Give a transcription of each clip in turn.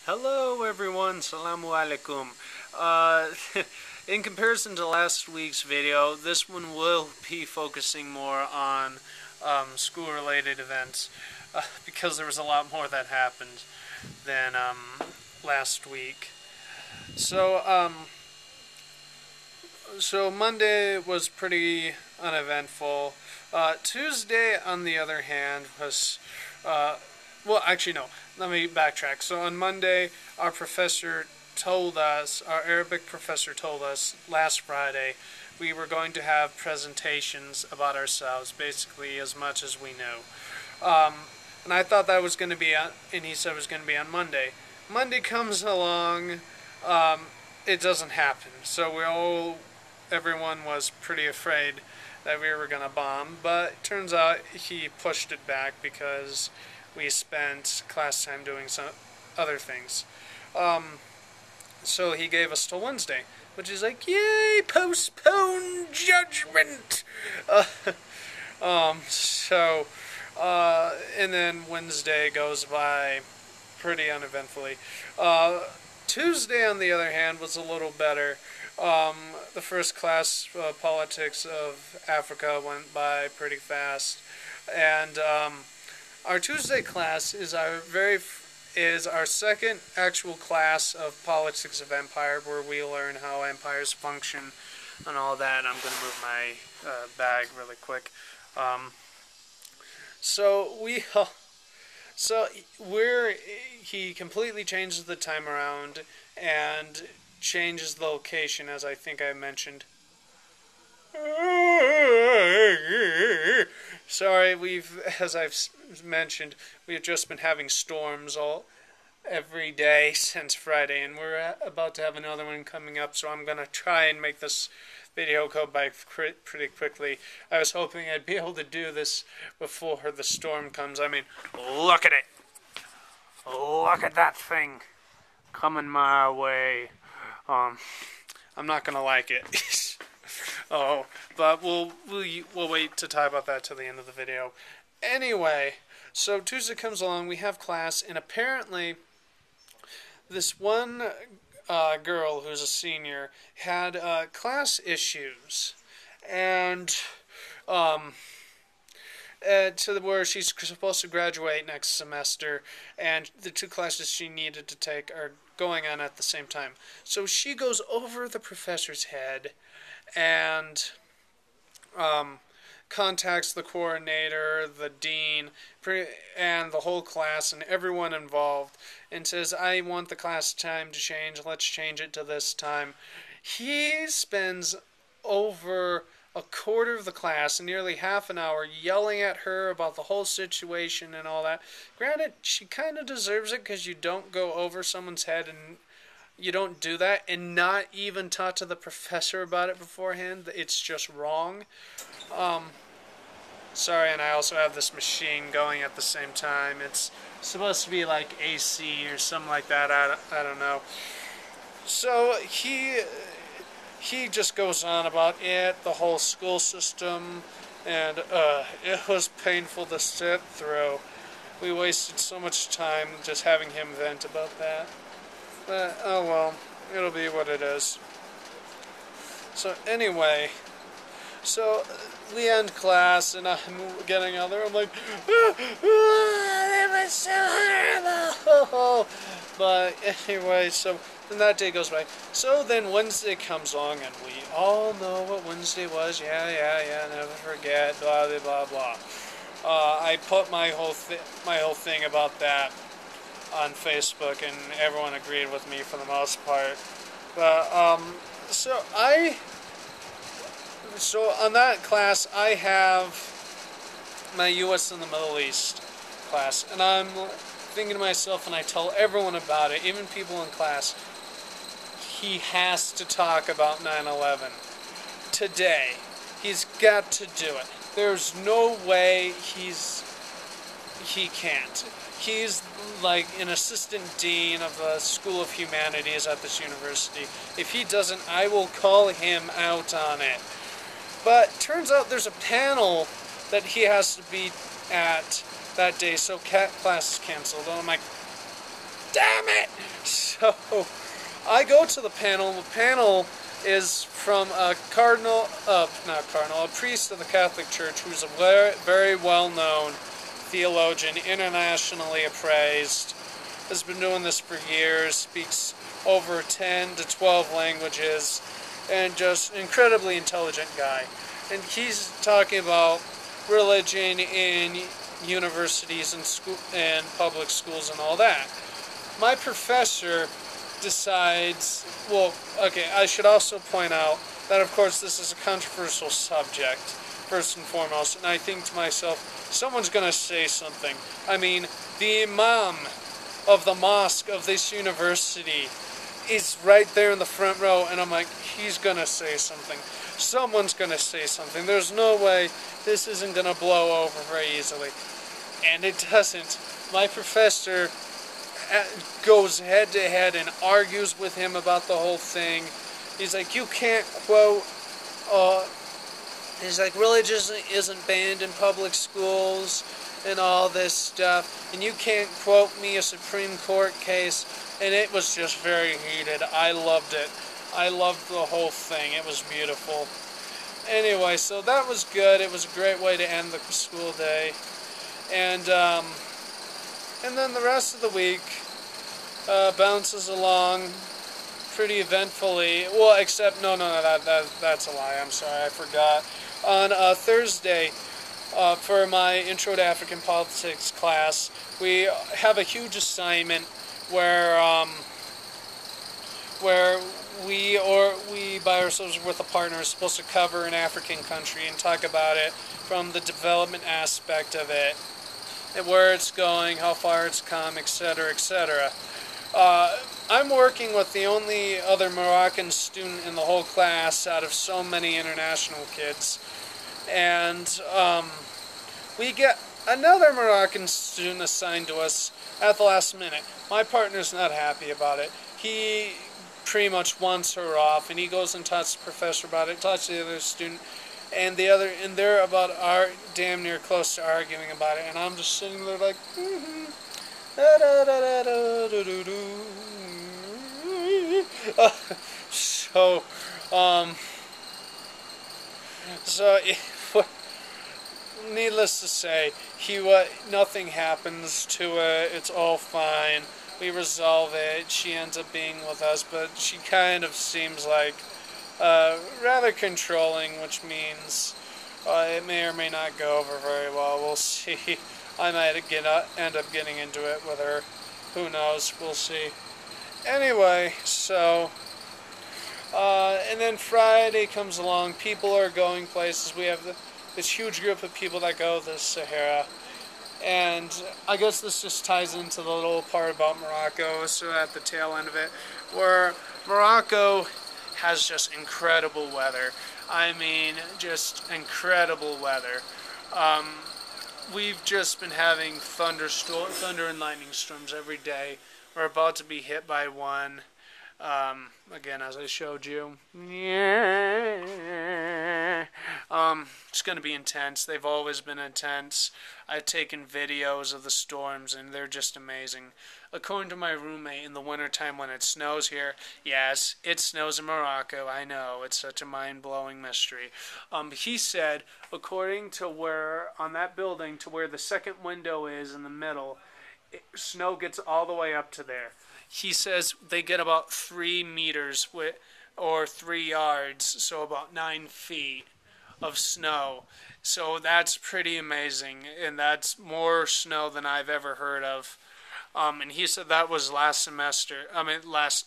Hello everyone, salamu alaikum. Uh, in comparison to last week's video, this one will be focusing more on school-related events because there was a lot more that happened than last week. So, so Monday was pretty uneventful. Tuesday, on the other hand, was well, actually, no. Let me backtrack. So on Monday, our Arabic professor told us last Friday, we were going to have presentations about ourselves, basically as much as we knew. And I thought that was going to be and he said it was going to be on Monday. Monday comes along, it doesn't happen. So everyone was pretty afraid that we were going to bomb, but it turns out he pushed it back because we spent class time doing some other things. So he gave us till Wednesday, which is like, yay, postpone judgment! And then Wednesday goes by pretty uneventfully. Tuesday, on the other hand, was a little better. The first class, Politics of Africa, went by pretty fast. And our Tuesday class is our second actual class of Politics of Empire, where we learn how empires function and all that. I'm going to move my bag really quick. He completely changes the time around and changes the location, as I think I mentioned. Sorry, as I've mentioned, we've just been having storms every day since Friday, and we're about to have another one coming up, so I'm going to try and make this video go by pretty quickly. I was hoping I'd be able to do this before the storm comes. I mean, look at it! Look at that thing coming my way. I'm not going to like it. But we'll wait to talk about that till the end of the video. Anyway, so Tuesday comes along, we have class, and apparently this one girl who's a senior had class issues, and to where she's supposed to graduate next semester, and the two classes she needed to take are going on at the same time. So she goes over the professor's head and contacts the coordinator, the dean, and the whole class and everyone involved, and says, I want the class time to change, let's change it to this time. He spends over a quarter of the class, nearly half an hour, yelling at her about the whole situation and all that. Granted, she kind of deserves it, because you don't go over someone's head, and you don't do that, and not even talk to the professor about it beforehand. It's just wrong. Sorry, and I also have this machine going at the same time. It's supposed to be like AC or something like that. I don't know. So he just goes on about it, the whole school system, and it was painful to sit through. We wasted so much time just having him vent about that. But, oh well, it'll be what it is. So anyway, so we end class, and I'm getting out there, I'm like, it was so horrible! But anyway, so then that day goes by. So then Wednesday comes along, and we all know what Wednesday was. Yeah, never forget, blah, blah, blah, blah. I put my whole thing about that on Facebook, and everyone agreed with me for the most part. But so on that class, I have my U.S. and the Middle East class, and I'm thinking to myself, and I tell everyone about it, even people in class, he has to talk about 9/11 today. He's got to do it. There's no way he can't. He's like an assistant dean of the School of Humanities at this university. If he doesn't, I will call him out on it. But turns out there's a panel that he has to be at that day, so class is canceled. And I'm like, Damn it! So I go to the panel. The panel is from a a priest of the Catholic Church who's a very, very well-known theologian, internationally appraised, has been doing this for years, speaks over 10 to 12 languages, and just incredibly intelligent guy. And he's talking about religion in universities and school and public schools and all that. My professor decides, well, okay, I should also point out that, of course, this is a controversial subject, first and foremost, and I think to myself, someone's going to say something. I mean, the imam of the mosque of this university is right there in the front row, and I'm like, he's going to say something. Someone's going to say something. There's no way this isn't going to blow over very easily. And it doesn't. My professor goes head to head and argues with him about the whole thing. He's like, you can't quote, he's like, religion isn't banned in public schools and all this stuff, and you can't quote me a Supreme Court case, and it was just very heated. I loved it. I loved the whole thing. It was beautiful. Anyway, so that was good. It was a great way to end the school day. And then the rest of the week bounces along pretty eventfully. Well, except, no, that's a lie. I'm sorry, I forgot. On Thursday, for my Intro to African Politics class, we have a huge assignment where we by ourselves with a partner are supposed to cover an African country and talk about it from the development aspect of it, and where it's going, how far it's come, etc., etc. I'm working with the only other Moroccan student in the whole class out of so many international kids, and we get another Moroccan student assigned to us at the last minute. My partner's not happy about it. He pretty much wants her off, and he goes and talks to the professor about it, talks to the other student, and they're about damn near close to arguing about it, and I'm just sitting there like, so needless to say, nothing happens to it. It's all fine. We resolve it. She ends up being with us, but she kind of seems like rather controlling, which means it may or may not go over very well. We'll see. I might end up getting into it with her. Who knows? We'll see. Anyway, so and then Friday comes along. People are going places. We have this huge group of people that go to the Sahara. And I guess this just ties into the little part about Morocco, so at the tail end of it, where Morocco has just incredible weather. I mean, just incredible weather. We've just been having thunder and lightning storms every day. We're about to be hit by one. Again, as I showed you. It's going to be intense. They've always been intense. I've taken videos of the storms, and they're just amazing. According to my roommate, in the wintertime when it snows here, yes, it snows in Morocco, I know, it's such a mind-blowing mystery. He said, according to where, on that building, to where the second window is in the middle, snow gets all the way up to there. He says they get about 3 meters or 3 yards, so about 9 feet of snow. So that's pretty amazing, and that's more snow than I've ever heard of. And he said that was last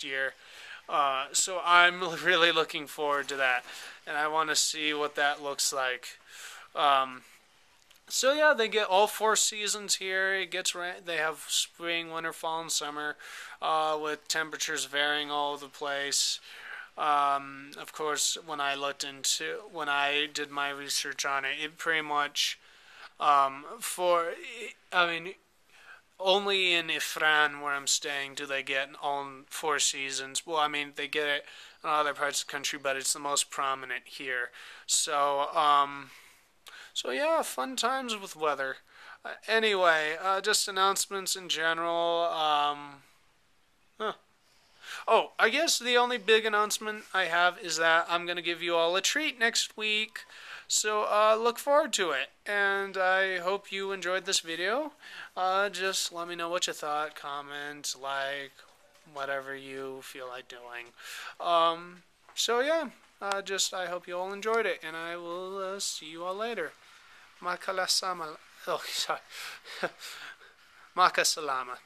year. So I'm really looking forward to that, and I want to see what that looks like. So yeah, they get all 4 seasons here. It gets they have spring, winter, fall, and summer, with temperatures varying all over the place. Of course, when I did my research on it, it pretty much only in Ifran, where I'm staying, do they get all 4 seasons. Well, I mean, they get it in other parts of the country, but it's the most prominent here. So yeah, fun times with weather. Anyway, just announcements in general. Oh, I guess the only big announcement I have is that I'm going to give you all a treat next week. So look forward to it. And I hope you enjoyed this video. Just let me know what you thought, comment, like, whatever you feel like doing. So yeah, I hope you all enjoyed it, and I will see you all later. Makalasama. Oh, sorry. Makasalama.